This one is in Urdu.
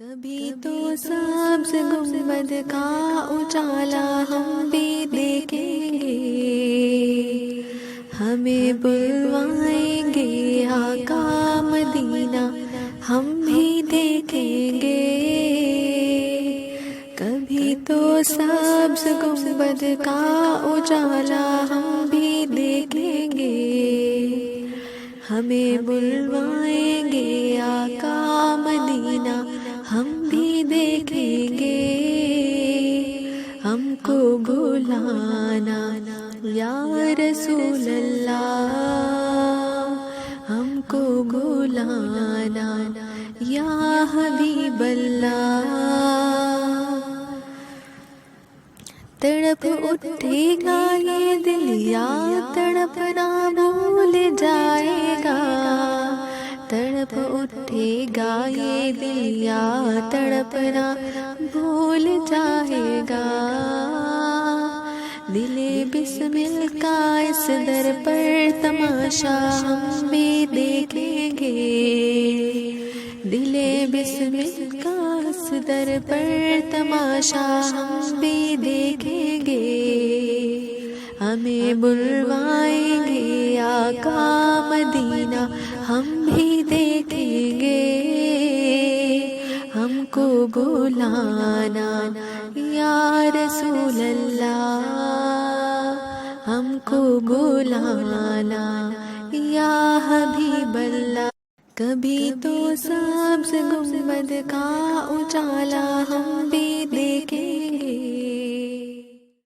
کبھی تو سبز گنبد کا اجالا ہم بھی دیکھیں گے، ہمیں بلوائیں گے آقا مدینہ ہم بھی دیکھیں گے۔ کبھی تو سبز گنبد کا اجالا ہم بھی دیکھیں گے، ہمیں بلوائیں گے آقا مدینہ ہم بھی دیکھیں گے۔ ہم کو بلانا یا رسول اللہ، ہم کو بلانا یا حبیب اللہ۔ تڑپ اٹھے گا یہ دل یا تڑپنا بھول جائے گا، تڑپ اٹھے گا یہ دل یا تڑپنا بھول جائے گا۔ دل بسمل کا اس در پر تماشا ہم بھی دیکھیں گے، دل بسمل کا اس در پر تماشا ہم بھی دیکھیں گے۔ ہمیں بلوائیں گے آقا مدینہ ہم بھی دیکھیں گے۔ ہم کو بلانا یا رسول اللہ، ہم کو بلانا یا حبیب اللہ۔ کبھی تو سبز گنبد کا اجالا ہم بھی دیکھیں گے،